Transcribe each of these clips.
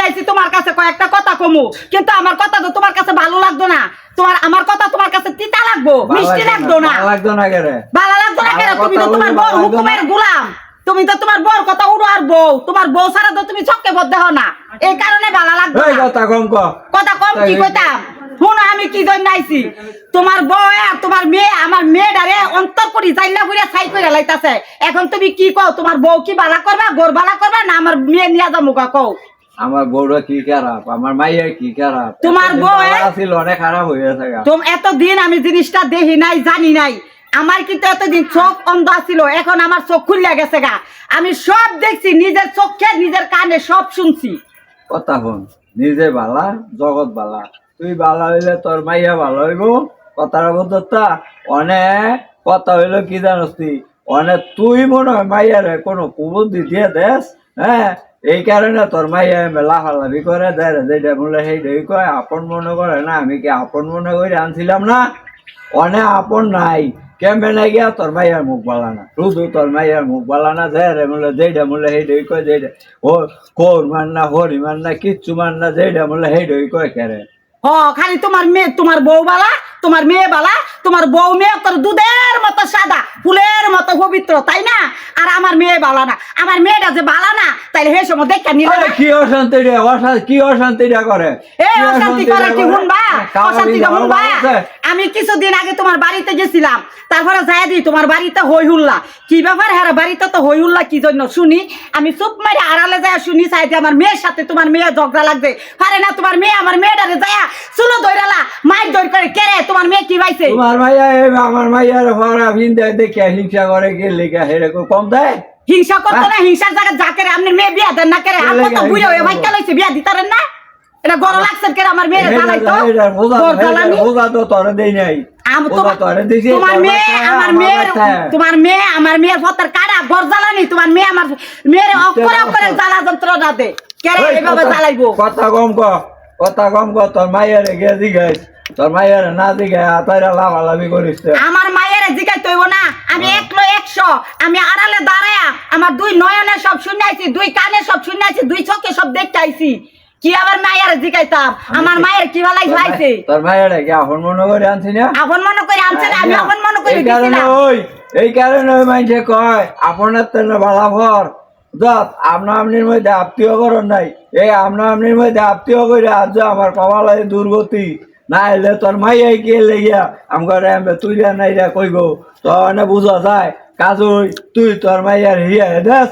আইছি তোমার কাছে কয়েকটা কথা কমু, কিন্তু আমার কথা তো তোমার কাছে ভালো লাগতো না। আমার কথা তোমার কাছে তিতা লাগবো, মিষ্টি লাগতো না। ভালো লাগতো না কেরে? ভালো লাগতো না কেন? তুমি তো তোমার বউর হুকুমের গোলাম। তুমি তো তোমার বউর কথা উড়ো আর বউ, তোমার বউ ছাড়া তো তুমি চক্কে বদ্ধ হও না, এই কারণে ভালো লাগতো না। কথা কম ক। কথা কম কি কইতাম? শুনো আমি কি জন্য আইছি। তোমার বউ আর তোমার মেয়ে, আমার মেয়েটারে অন্তর করি চাইলা বুড়িয়া ছাই করে লাইতাছে। এখন তুমি কি কও? তোমার বউ কি বালা করবা, গোর বালা করবা, না আমার মেয়ে নিয়া যাবো কও? আমার বউরা কি খারাপ, আমার মাইয়া কি খারাপ? তোমার বউ ছিল অনেক খারাপ হয়ে গেছে। তুমি এতদিন আমি জিনিসটা দেখি নাই, জানি নাই। আমার কিন্তু এতদিন চোখ অন্ধ ছিল, এখন আমার চোখ খুলে গেছে গা। আমি সব দেখছি, নিজের চোখে নিজের কানে সব শুনছি। কথা হন, নিজে বালা জগৎ বালা। তুই বালা হইলে তোর মাইয়া ভালো হইব। কথার বদ্ধতা অনেক কথা হইল কি জানস তুই? অনেক তুই মনে হয় মাইয়ারে কোনো কুবুদ্ধি দিয়ে দেস। হ্যাঁ, এই কারণে তোর মাইয়া লাফালাফি করে দেয়, যেটা বলে সেইটাই কয়। আপন মনে করে না। আমি কি আপন মনে করে আনছিলাম না? অনেক আপন নাই। কেমবে নাই গিয়া তোর মাইয়ার মুখ বালানা, শুধু তোর মাইয়ার মুখ বালানা যায় রে। বলে যেইটা বলে সেইটাই কয়, যেটা ও কোর মান না, হরি মান না, কিচ্ছু মান না, যেইটা বলে সেইটাই কয় কেরে। হ, খালি তোমার মেয়ে, তোমার বউ বালা, তোমার মেয়ে বালা। তোমার বউ মেয়ে তোর দুধের মতো সাদা, ফুলের মতো পবিত্র, তাই না? আর আমার মেয়ে বালা না। আমার মেয়েটা যে বালা না, তাইলে হে সময় দেখা নিলে কি অশান্তি রে? কি অশান্তিটা করে? অশান্তি করে কি শুনবা? অশান্তিটা শুনবা? আমি কিছুদিন আগে তোমার বাড়িতে গেছিলাম, তারপরে যাই দিই তোমার বাড়িতে হই হুল্লা। কি ব্যাপার হ্যাঁ বাড়িতে তো হই হুল্লা কি জন্য শুনি? আমি চুপ মারি আড়ালে যায় শুনি চাইতে আমার মেয়ের সাথে তোমার মেয়ে ঝগড়া লাগবে। পারে না তোমার মেয়ে আমার মেয়েটারে যায় চুলো ধরালা, মাইর ধর করে কেরে। তোমার মেয়ে কি পাইছে? তোমার মাইয়া আমার মাইয়ার ভরা ভিন্দে দেখে হিংসা করে গেলে এরকম কম দেয়? হিংসা করতো না? হিংসার জায়গা যা করে আপনার মেয়ে বিয়া দেন না করে। হাত তো বুড়ো হয়ে ভাইকা লইছে, বিয়া দিতারেন না? এটা গরম লাগছে কে আমার মেয়ের জ্বালাইতো? বোঝা তো তোরে দেই নাই। তোমার মেয়ে তোমার মেয়ে আমার মেয়ের ফতার কারা ঘর জ্বালানি। তোমার মেয়ে আমার মেয়ের অক্ষরে অক্ষরে জ্বালা যন্ত্রণা দে কেরে এভাবে জ্বালাইবো। কথা কম ক, কথা কম ক। তোর মাইয়ারে গিয়ে জিগাইস, তোর মাইয়ারে না জিগাই আতাইরা লাফালাফি করিস। আমার মায়ের জিগাইতে হইব না। আমি 100 আমি আড়ালে দাঁড়ায়া আমার দুই নয়নে সব শুনাইছি, দুই কানে সব শুনাইছি, দুই চোখে সব দেখতে আইছি। কি আবার মায়ের জিগাইতাম? আমার মায়ের কি বালাই হইছে? তোর মায়ের কি আপন মনে করে আনছি না? আপন মনে করে আনছে না, আমি আপন মনে করে দিছিলাম। এই কারণে ওই মাইন্ডে কয় আপনার তেল বালা ভর যত আপনা আপনির মধ্যে আত্মীয় করণ নাই। এই আপনা আপনির মধ্যে আত্মীয় করে আজ আমার কমালাই দুর্গতি না এলে তোর মাইয়াই কে লেগিয়া আমার তুই নাই রে কইব তো বুঝা যায়। কাজ তুই তোর মাইয়ার হিয়া দেশ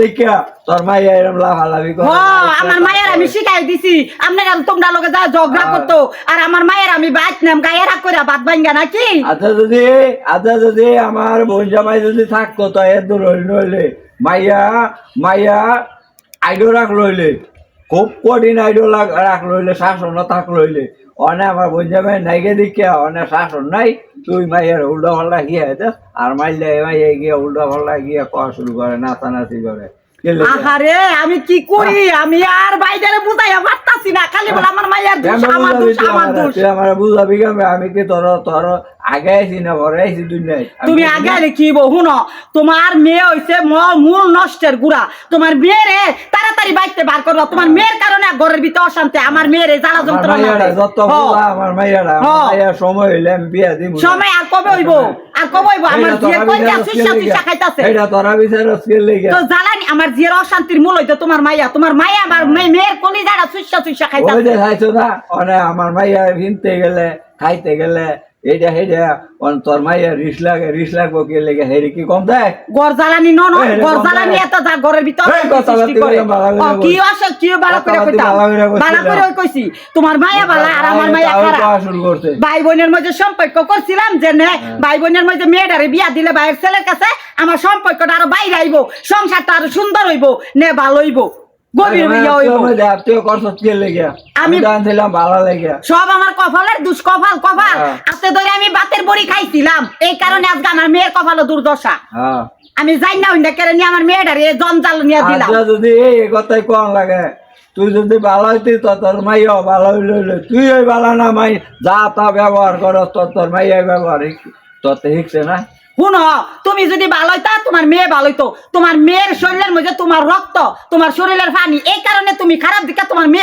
দেখিয়া তোর মাইয়া এরম লাফালাফি করে। আমার মায়ের আমি শিখাই দিছি। আপনার তোমরা লোকে যা ঝগড়া করতো, আর আমার মায়ের আমি বাইক নাম গায়ে রাখ করে বাদ ভাঙ্গা নাকি? আচ্ছা যদি আমার বোন জামাই যদি থাকতো তো এর দূর নইলে মাইয়া আইডো রাখ লইলে, খুব কঠিন আইডো রাখ লইলে, শাসন থাক লইলে। অনে আমার বোন জামাই নাইকে দেখিয়া অনেক শাসন নাই। তুই মাইয়ের উল্টা ফাল্টা গিয়ে আর মাইলে মাইয়া গিয়ে উল্টা ফাল্টা গিয়ে খাওয়া শুরু করে, নাচানাচি করে। আহারে আমি কি করি? আমি আর বাইরে বুঝাইয়া পারতাছি না। খালি বলে আমার মায়ের দোষ, আমার দোষ, আমার দোষ। আমার বুঝাবি কেমন? আমি কি তোর আগে আইছি না পরে আইছি দুনিয়ায়? তুমি আগে আইলে কি শুনো, তোমার মেয়ে হইছে মূল নষ্টের গুড়া। তোমার মেয়েরে তাড়াতাড়ি বাইতে বার করবা। তোমার মেয়ের কারণে ঘরের ভিতরে অশান্তি। আমার মেয়েরে জ্বালা যন্ত্রণা যত আমার মাইয়ারা সময় হইলে আমি বিয়া দিব। সময় আর কবে হইব? আর কবে হইব? আমার জিয়ের কইয়া সুস্বাদু খাইতাছে। এটা তোরা বিচারস কে লাগা? তো জ্বালানি আমার জিয়ের অশান্তির মূল হইতো তোমার মাইয়া। তোমার মাইয়া আমার মেয়ের কলিজাটা সুস্বাদু খাইতাছে। ওই যে খাইছো না অনে আমার মাইয়া ভিনতে গেলে খাইতে গেলে এইটা হেডা তোর মাইয়া রিস লাগবো কে লেগে হেরি কি কম দেয়? গড় জ্বালানি নন গড় জ্বালানি এত যা ঘরের ভিতর কি আসে কি বালা করে কইতা বালা করে কইছি। তোমার মাইয়া বালা আর আমার মাইয়া খারাপ। ভাই বোনের মধ্যে সম্পর্ক করছিলাম যে ভাই বোনের মধ্যে মেয়েটারে বিয়া দিলে ভাইয়ের ছেলের কাছে আমার সম্পর্কটা আরো বাইরে আইবো, সংসারটা আরো সুন্দর হইবো, নে ভালো হইবো, গভীর হইয়া হইবো। আমি জানছিলাম ভালো লাগে সব আমার কপালের দুষ, কপাল কপাল আস্তে ধরে আমি বাতের বড়ি খাইছিলাম। এই কারণে আজকে আমার মেয়ের কপালে দুর্দশা। আমি যাই না ওইটা কেড়ে নিয়ে আমার মেয়েটার জঞ্জাল নিয়ে দিলাম। যদি এই কথাই কম লাগে, তুই যদি ভালো হইতি তো তোর মাইয়া ভালো হইলে, তুই ওই ভালো না মাই যা তা ব্যবহার কর তোর মাইয়া ব্যবহার তোর শিখছে না। শুনো তুমি যদি ভালো হইতা তোমার মেয়ে ভালো হইতো তোমার মেয়ের শরীরের মধ্যে তোমার রক্ত তোমার শরীরের পানি এই কারণে তুমি খারাপ দিকে তোমার মেয়ে